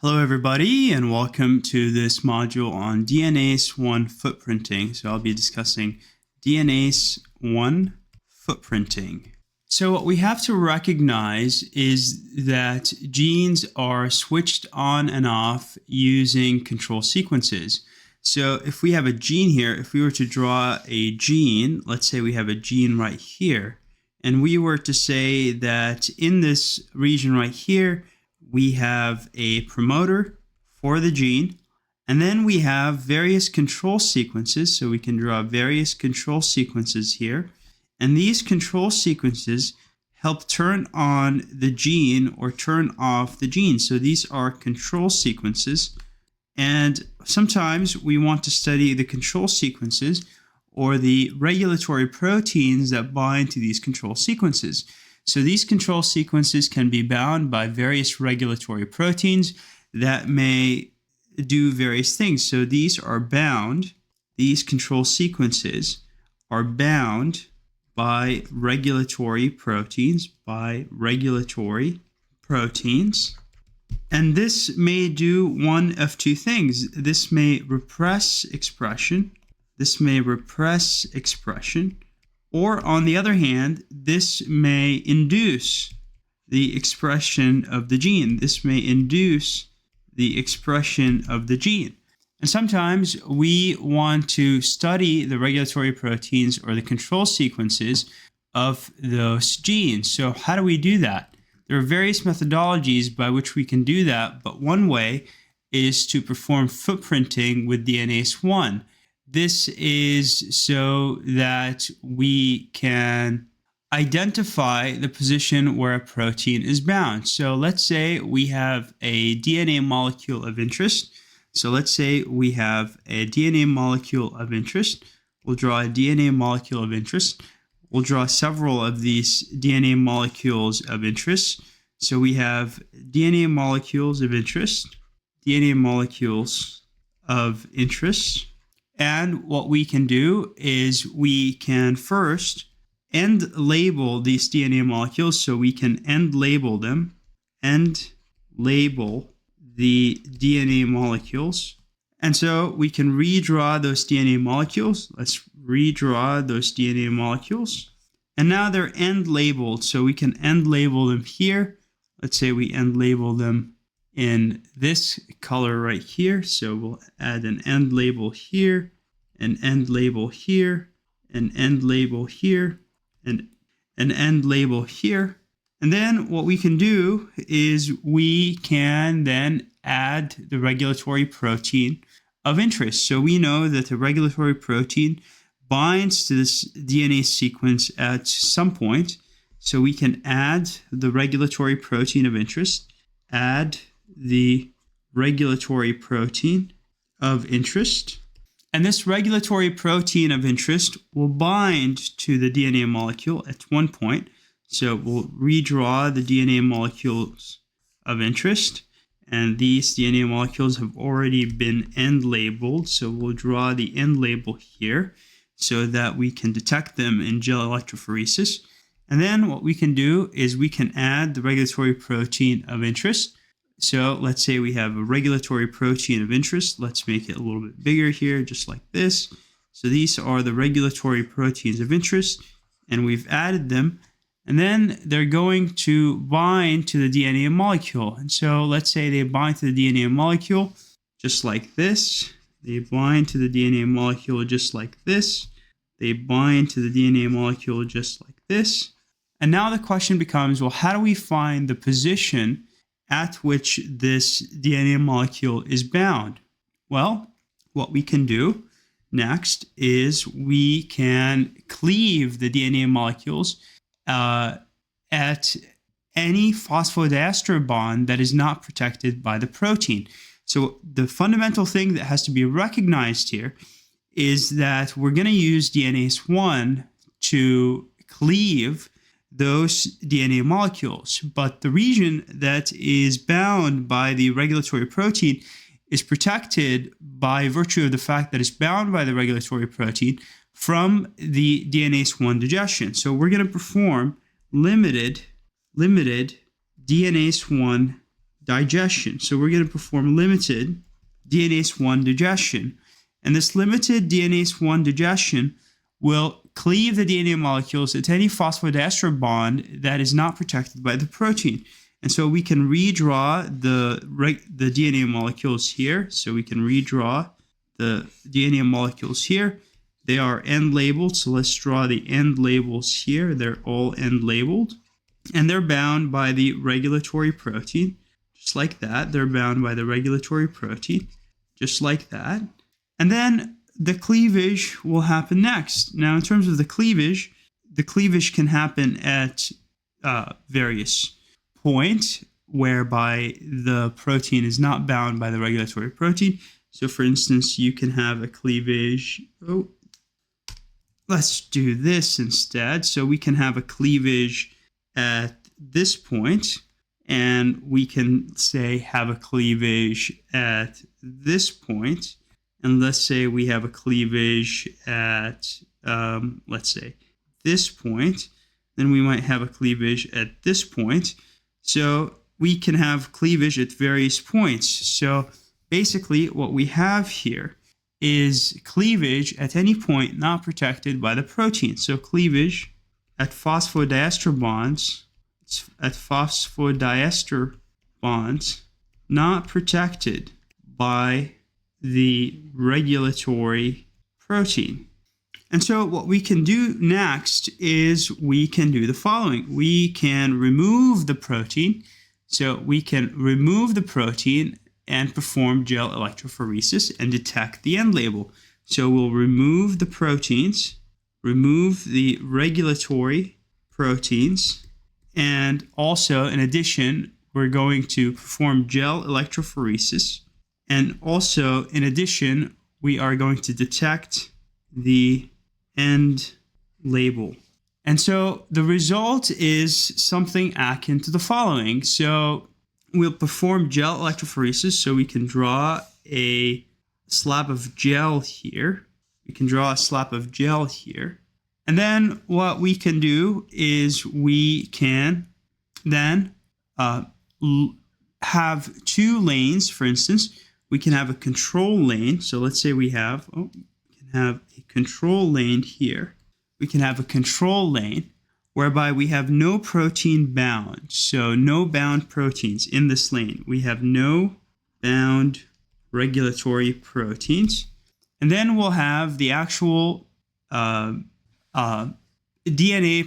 Hello everybody and welcome to this module on DNase I Footprinting. So I'll be discussing DNase I Footprinting. So what we have to recognize is that genes are switched on and off using control sequences. So if we have a gene here, if we were to draw a gene, let's say we have a gene right here, and we were to say that in this region right here, we have a promoter for the gene, and then we have various control sequences. So we can draw various control sequences here. And these control sequences help turn on the gene or turn off the gene. So these are control sequences. And sometimes we want to study the control sequences or the regulatory proteins that bind to these control sequences. So these control sequences can be bound by various regulatory proteins that may do various things. So these are bound, these control sequences are bound by regulatory proteins, And this may do one of two things. This may repress expression, or on the other hand, this may induce the expression of the gene. And sometimes we want to study the regulatory proteins or the control sequences of those genes. So how do we do that? There are various methodologies by which we can do that, but one way is to perform footprinting with DNase I. This is so that we can identify the position where a protein is bound. So let's say we have a DNA molecule of interest. We'll draw a DNA molecule of interest. We'll draw several of these DNA molecules of interest. So we have DNA molecules of interest. And what we can do is we can first end label these DNA molecules. So we can end label the DNA molecules. And so we can redraw those DNA molecules. Let's redraw those DNA molecules. And now they're end labeled. So we can end label them here. Let's say we end label them in this color right here. So we'll add an end label here, an end label here, an end label here, and an end label here. And then what we can do is we can then add the regulatory protein of interest. So we know that the regulatory protein binds to this DNA sequence at some point. So we can add the regulatory protein of interest, and this regulatory protein of interest will bind to the DNA molecule at one point. So we'll redraw the DNA molecules of interest, and these DNA molecules have already been end labeled. So we'll draw the end label here so that we can detect them in gel electrophoresis. And then what we can do is we can add the regulatory protein of interest. So let's say we have a regulatory protein of interest. Let's make it a little bit bigger here, just like this. So these are the regulatory proteins of interest, and we've added them. And then they're going to bind to the DNA molecule. And so let's say they bind to the DNA molecule just like this. They bind to the DNA molecule just like this. They bind to the DNA molecule just like this. And now the question becomes, well, how do we find the position at which this DNA molecule is bound? Well, what we can do next is we can cleave the DNA molecules at any phosphodiester bond that is not protected by the protein. So the fundamental thing that has to be recognized here is that we're going to use DNase I to cleave those DNA molecules, but the region that is bound by the regulatory protein is protected by virtue of the fact that it's bound by the regulatory protein from the DNase I digestion. So we're going to perform limited DNase I digestion. So we're going to perform limited DNase I digestion. And this limited DNase I digestion will cleave the DNA molecules at any phosphodiester bond that is not protected by the protein. And so we can redraw the DNA molecules here. So we can redraw the DNA molecules here. They are end labeled. So let's draw the end labels here. They're all end labeled. And they're bound by the regulatory protein, just like that. They're bound by the regulatory protein, just like that. And then the cleavage will happen next. Now, in terms of the cleavage can happen at various points whereby the protein is not bound by the regulatory protein. So, for instance, you can have a cleavage. Oh, let's do this instead. So we can have a cleavage at this point, and we can say have a cleavage at this point. And let's say we have a cleavage at, let's say, this point. Then we might have a cleavage at this point. So we can have cleavage at various points. So basically what we have here is cleavage at any point not protected by the protein. So cleavage at phosphodiester bonds, not protected by the regulatory protein. And so what we can do next is we can do the following. We can remove the protein. So we can remove the protein and perform gel electrophoresis and detect the end label. So we'll remove the proteins, remove the regulatory proteins, and also, in addition, we're going to perform gel electrophoresis. And also, in addition, we are going to detect the end label. And so the result is something akin to the following. So we'll perform gel electrophoresis. So we can draw a slab of gel here. We can draw a slab of gel here. And then what we can do is we can then have two lanes, for instance. We can have a control lane. So let's say we can have a control lane here. We can have a control lane whereby we have no protein bound. So no bound proteins in this lane. We have no bound regulatory proteins. And then we'll have the actual DNA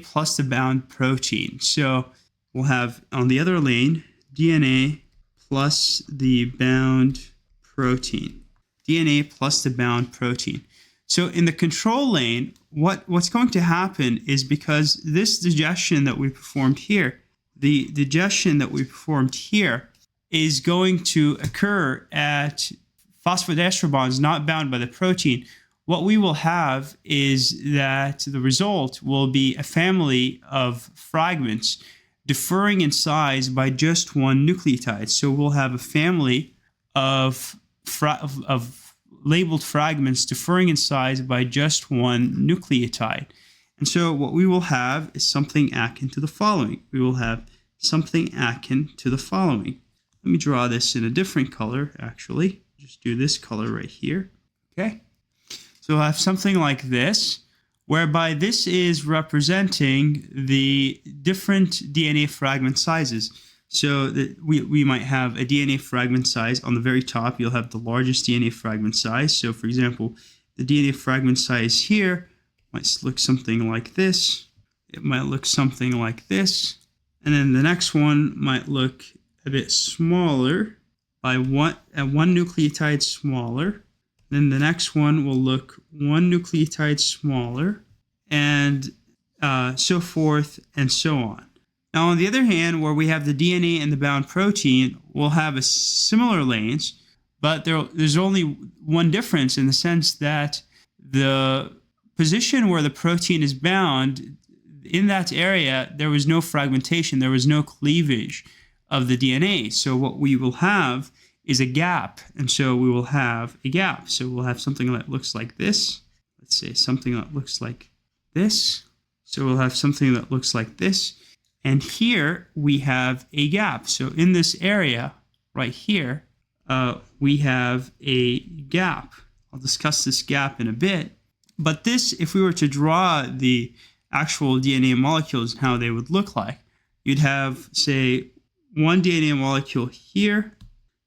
plus the bound protein. So we'll have on the other lane, DNA plus the bound protein. DNA plus the bound protein. So in the control lane, what's going to happen is because this digestion that we performed here, the digestion that we performed here is going to occur at phosphodiester bonds not bound by the protein. What we will have is that the result will be a family of fragments differing in size by just one nucleotide. So we'll have a family of labeled fragments differing in size by just one nucleotide. And so what we will have is something akin to the following. We will have something akin to the following. Let me draw this in a different color, actually. Just do this color right here. Okay. So we'll have something like this, whereby this is representing the different DNA fragment sizes. So that we might have a DNA fragment size. On the very top, you'll have the largest DNA fragment size. So for example, the DNA fragment size here might look something like this. It might look something like this. And then the next one might look a bit smaller by one nucleotide smaller. Then the next one will look one nucleotide smaller, and so forth and so on. Now, on the other hand, where we have the DNA and the bound protein, we'll have a similar lanes, but there's only one difference in the sense that the position where the protein is bound, in that area, there was no fragmentation, there was no cleavage of the DNA. So what we will have is a gap, and so we will have a gap. So we'll have something that looks like this. Let's say something that looks like this. So we'll have something that looks like this. And here we have a gap. So in this area, right here, we have a gap. I'll discuss this gap in a bit. But this, if we were to draw the actual DNA molecules and how they would look like, you'd have, say, one DNA molecule here,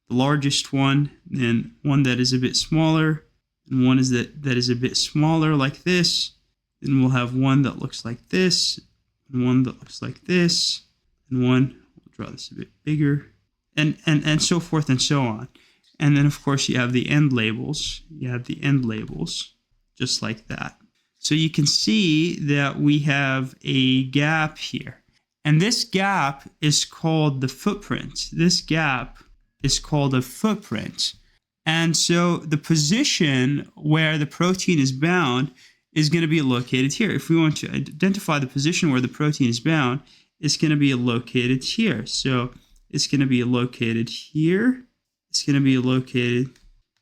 the largest one, then one that is a bit smaller, and one is that is a bit smaller like this. Then we'll have one that looks like this, and one that looks like this, and one, we'll draw this a bit bigger, and so forth and so on. And then, of course, you have the end labels. You have the end labels, just like that. So you can see that we have a gap here. And this gap is called the footprint. This gap is called a footprint. And so the position where the protein is bound is going to be located here. If we want to identify the position where the protein is bound, it's going to be located here. So it's going to be located here. It's going to be located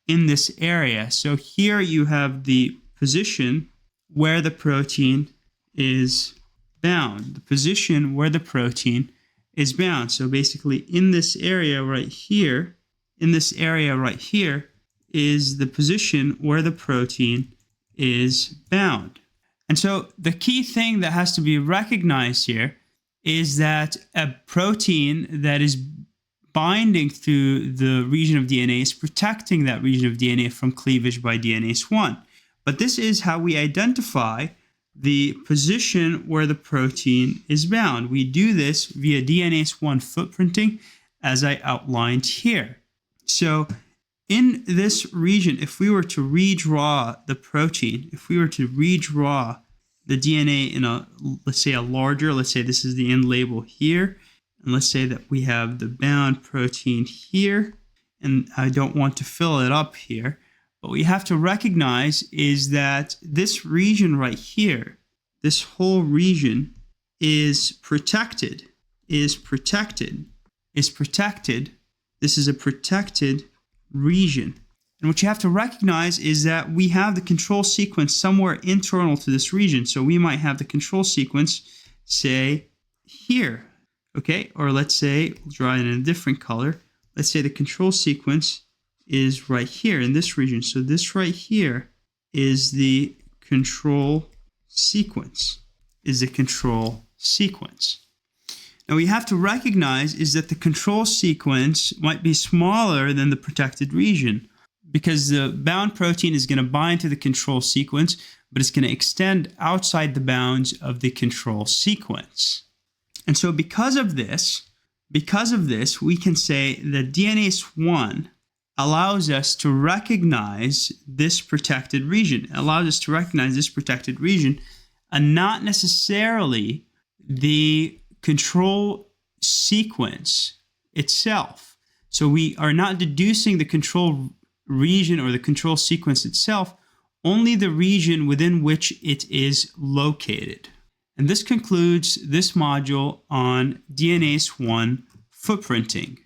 in this area. So here you have the position where the protein is bound. The position where the protein is bound. So basically in this area right here, is the position where the protein is bound. And so the key thing that has to be recognized here is that a protein that is binding to the region of DNA is protecting that region of DNA from cleavage by DNase I. But this is how we identify the position where the protein is bound. We do this via DNase I footprinting, as I outlined here. So in this region, if we were to redraw the protein, if we were to redraw the DNA in a, let's say this is the end label here, and let's say that we have the bound protein here, and I don't want to fill it up here, but what we have to recognize is that this region right here, this whole region is protected. This is a protected region. And what you have to recognize is that we have the control sequence somewhere internal to this region. So we might have the control sequence, say, here, okay? Or let's say, we'll draw it in a different color. Let's say the control sequence is right here in this region. So this right here is the control sequence, Now we have to recognize is that the control sequence might be smaller than the protected region because the bound protein is going to bind to the control sequence, but it's going to extend outside the bounds of the control sequence. And so because of this, we can say that DNase I allows us to recognize this protected region. And not necessarily the control sequence itself. So we are not deducing the control region or the control sequence itself, only the region within which it is located. And this concludes this module on DNase I footprinting.